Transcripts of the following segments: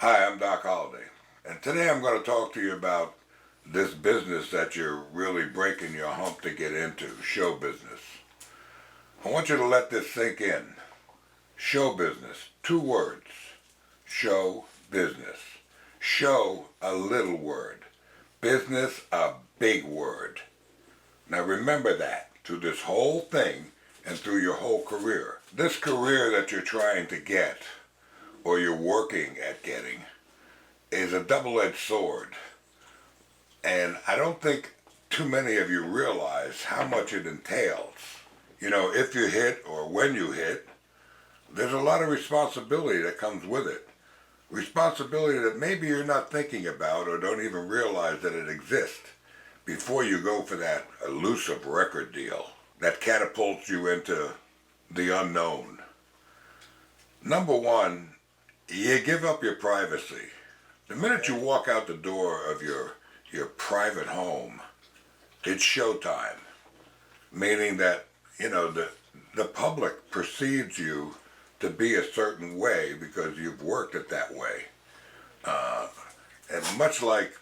Hi, I'm Doc Holliday, and today I'm going to talk to you about this business that you're really breaking your hump to get into, show business. I want you to let this sink in. Show business, two words. Show business. Show, a little word. Business, a big word. Now remember that through this whole thing and through your whole career. This career that you're trying to get, or you're working at getting, is a double-edged sword. And I don't think too many of you realize how much it entails. You know, if you hit or when you hit, there's a lot of responsibility that comes with it. Responsibility that maybe you're not thinking about or don't even realize that it exists before you go for that elusive record deal that catapults you into the unknown. Number one, you give up your privacy. The minute you walk out the door of your private home, it's showtime. Meaning that, you know, the public perceives you to be a certain way because you've worked it that way. And much like,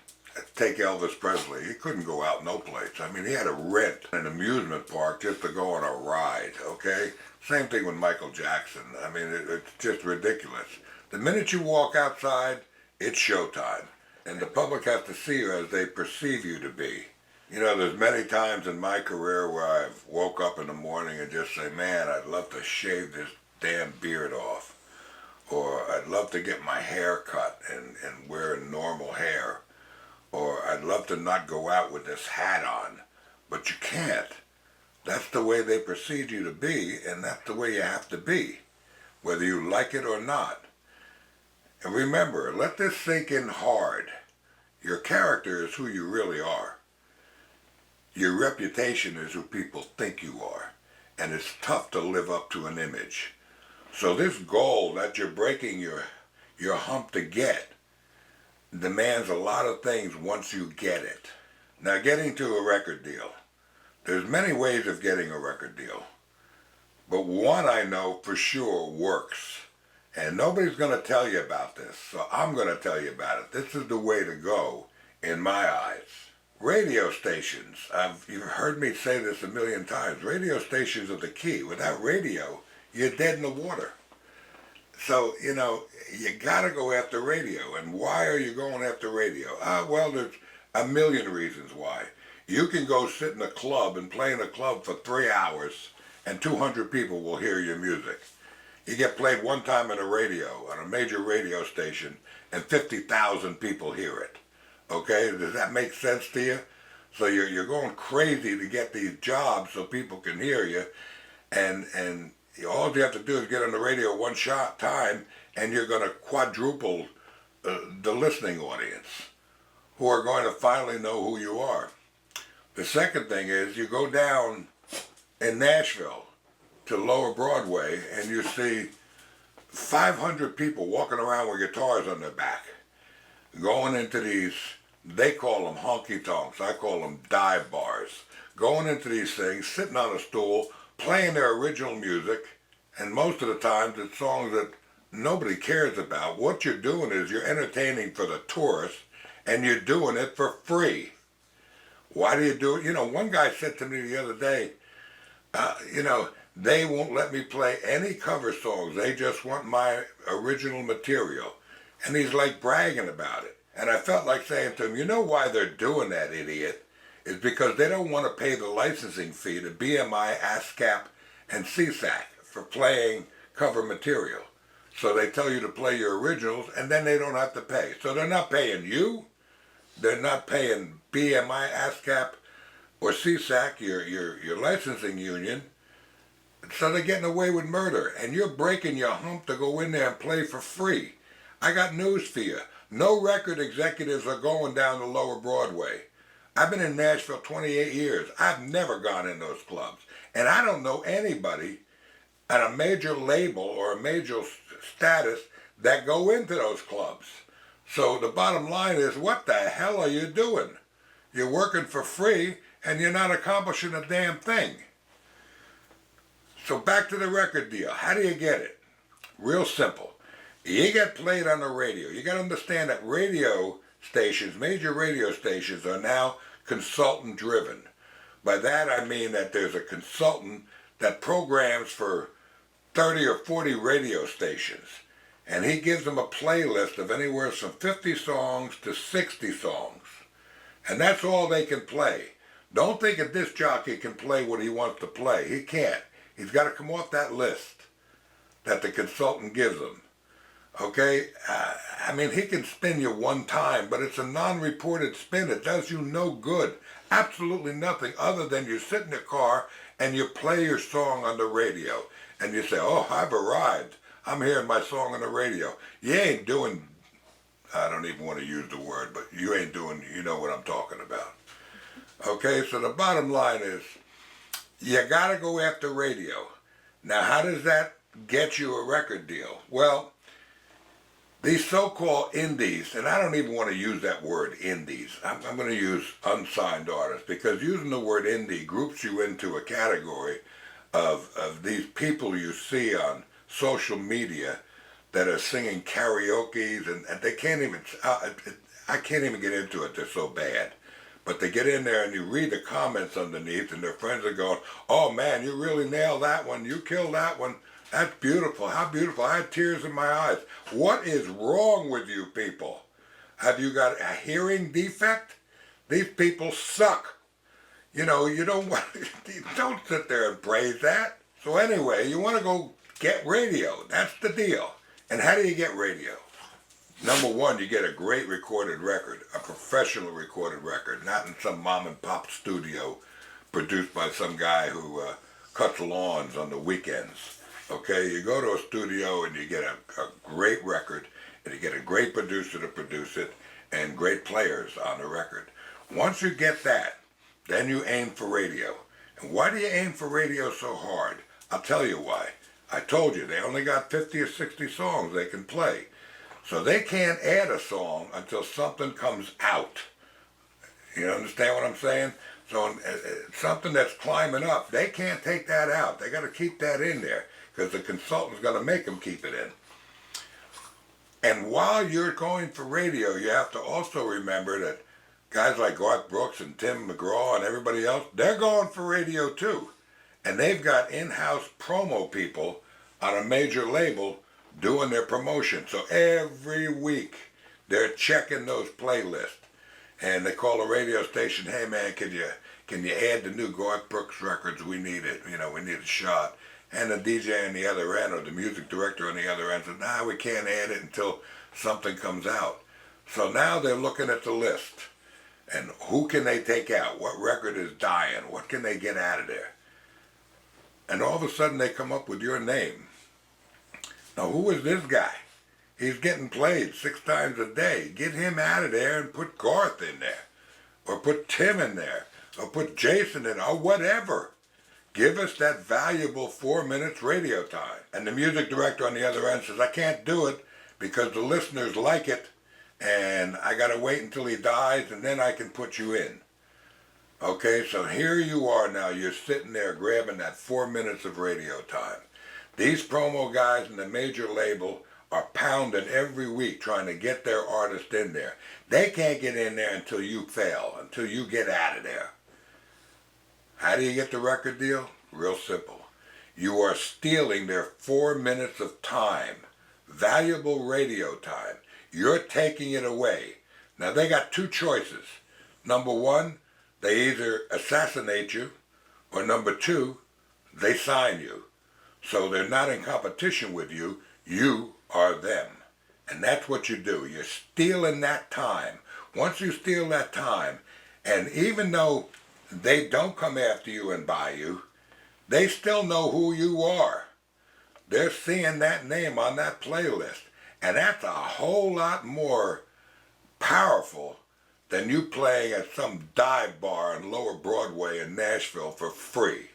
take Elvis Presley, he couldn't go out no place. I mean, he had to rent an amusement park just to go on a ride, okay? Same thing with Michael Jackson. I mean, it's just ridiculous. The minute you walk outside, it's showtime. And the public has to see you as they perceive you to be. You know, there's many times in my career where I've woke up in the morning and just say, man, I'd love to shave this damn beard off. Or I'd love to get my hair cut and wear normal hair. Or I'd love to not go out with this hat on. But you can't. That's the way they perceive you to be, and that's the way you have to be, whether you like it or not. And remember, let this sink in hard. Your character is who you really are. Your reputation is who people think you are. And it's tough to live up to an image. So this goal that you're breaking your hump to get demands a lot of things once you get it. Now, getting to a record deal. There's many ways of getting a record deal. But one I know for sure works. And nobody's going to tell you about this, so I'm going to tell you about it. This is the way to go, in my eyes. Radio stations. You've heard me say this a million times. Radio stations are the key. Without radio, you're dead in the water. So, you know, you got to go after radio. And why are you going after radio? Well, there's a million reasons why. You can go sit in a club and play in a club for 3 hours, and 200 people will hear your music. You get played one time on the radio, on a major radio station, and 50,000 people hear it. Okay, does that make sense to you? So you're going crazy to get these jobs so people can hear you, and all you have to do is get on the radio one shot time, and you're going to quadruple the listening audience, who are going to finally know who you are. The second thing is you go down in Nashville to Lower Broadway and you see 500 people walking around with guitars on their back, going into these, they call them honky-tonks, I call them dive bars, going into these things, sitting on a stool, playing their original music, and most of the times it's songs that nobody cares about. What you're doing is you're entertaining for the tourists, and you're doing it for free. Why do you do it? You know, one guy said to me the other day, you know, they won't let me play any cover songs. They just want my original material. And he's like bragging about it. And I felt like saying to him, you know why they're doing that, idiot? It's because they don't want to pay the licensing fee to BMI, ASCAP, and CSAC for playing cover material. So they tell you to play your originals, and then they don't have to pay. So they're not paying you. They're not paying BMI, ASCAP, or CSAC, your licensing union. So they're getting away with murder. And you're breaking your hump to go in there and play for free. I got news for you. No record executives are going down to Lower Broadway. I've been in Nashville 28 years. I've never gone in those clubs. And I don't know anybody at a major label or a major status that go into those clubs. So the bottom line is, what the hell are you doing? You're working for free and you're not accomplishing a damn thing. So back to the record deal. How do you get it? Real simple. You get played on the radio. You got to understand that radio stations, major radio stations, are now consultant driven. By that I mean that there's a consultant that programs for 30 or 40 radio stations. And he gives them a playlist of anywhere from 50 songs to 60 songs. And that's all they can play. Don't think a disc jockey can play what he wants to play. He can't. He's got to come off that list that the consultant gives him. Okay? I mean, he can spin you one time, but it's a non-reported spin. It does you no good. Absolutely nothing other than you sit in the car and you play your song on the radio. And you say, oh, I've arrived. I'm hearing my song on the radio. You ain't doing, I don't even want to use the word, but you ain't doing, you know what I'm talking about. Okay, so the bottom line is, you gotta go after radio. Now, how does that get you a record deal? Well, these so-called indies, and I don't even want to use that word indies. I'm going to use unsigned artists, because using the word indie groups you into a category of these people you see on social media that are singing karaoke's, and they can't even, I can't even get into it, they're so bad. But they get in there and you read the comments underneath and their friends are going, oh man, you really nailed that one, you killed that one, that's beautiful, how beautiful, I had tears in my eyes. What is wrong with you people? Have you got a hearing defect? These people suck. You know, you don't sit there and praise that. So anyway, you want to go get radio, that's the deal. And how do you get radio? Number one, you get a great recorded record, a professional recorded record, not in some mom and pop studio produced by some guy who cuts lawns on the weekends. Okay, you go to a studio and you get a great record, and you get a great producer to produce it, and great players on the record. Once you get that, then you aim for radio. And why do you aim for radio so hard? I'll tell you why. I told you, they only got 50 or 60 songs they can play. So they can't add a song until something comes out. You understand what I'm saying? So something that's climbing up, they can't take that out. They got to keep that in there because the consultant's going to make them keep it in. And while you're going for radio, you have to also remember that guys like Garth Brooks and Tim McGraw and everybody else, they're going for radio too. And they've got in-house promo people on a major label doing their promotion. So every week they're checking those playlists. And they call a radio station, hey man, can you add the new Garth Brooks records? We need it. You know, we need a shot. And the DJ on the other end or the music director on the other end says, nah, we can't add it until something comes out. So now they're looking at the list. And who can they take out? What record is dying? What can they get out of there? And all of a sudden they come up with your name. Now who is this guy? He's getting played 6 times a day. Get him out of there and put Garth in there. Or put Tim in there. Or put Jason in, or whatever. Give us that valuable 4 minutes radio time. And the music director on the other end says, I can't do it because the listeners like it and I gotta wait until he dies and then I can put you in. Okay, so here you are now, you're sitting there grabbing that 4 minutes of radio time. These promo guys in the major label are pounding every week trying to get their artist in there. They can't get in there until you fail, until you get out of there. How do you get the record deal? Real simple. You are stealing their 4 minutes of time, valuable radio time. You're taking it away. Now they got 2 choices. Number 1, they either assassinate you, or number 2, they sign you. So they're not in competition with you, you are them. And that's what you do. You're stealing that time. Once you steal that time, and even though they don't come after you and buy you, they still know who you are. They're seeing that name on that playlist. And that's a whole lot more powerful than you playing at some dive bar on Lower Broadway in Nashville for free.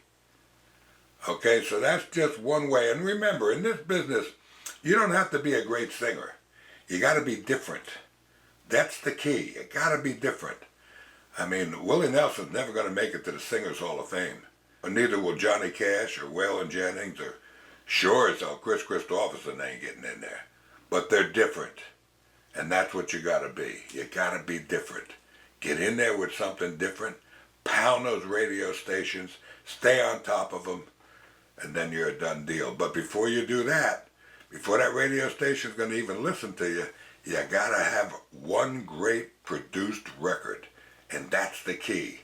Okay, so that's just one way. And remember, in this business, you don't have to be a great singer. You got to be different. That's the key. You got to be different. I mean, Willie Nelson's never going to make it to the Singers Hall of Fame. Or neither will Johnny Cash or Waylon Jennings or sure as hell Chris Christopherson ain't getting in there. but they're different. And that's what you gotta be. You gotta be different. Get in there with something different, pound those radio stations, stay on top of them, and then you're a done deal. But before you do that, before that radio station's gonna even listen to you, you gotta have one great produced record. And that's the key.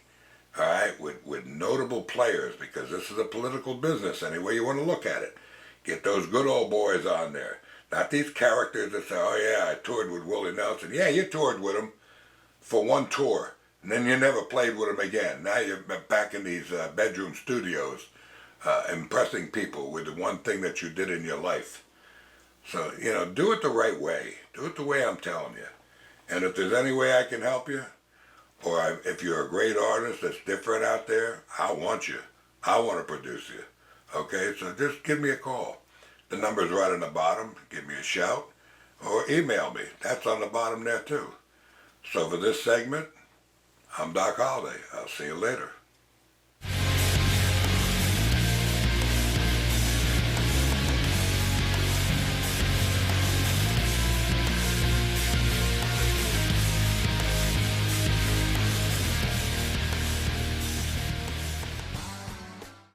All right, with notable players, because this is a political business any way you want to look at it. Get those good old boys on there. Not these characters that say, oh yeah, I toured with Willie Nelson. Yeah, you toured with him for one tour, and then you never played with him again. Now you're back in these bedroom studios impressing people with the one thing that you did in your life. So, do it the right way. Do it the way I'm telling you. And if there's any way I can help you, or if you're a great artist that's different out there, I want you. I want to produce you. Okay, so just give me a call. The number's right on the bottom. Give me a shout. Or email me. That's on the bottom there too. So for this segment, I'm Doc Holliday. I'll see you later.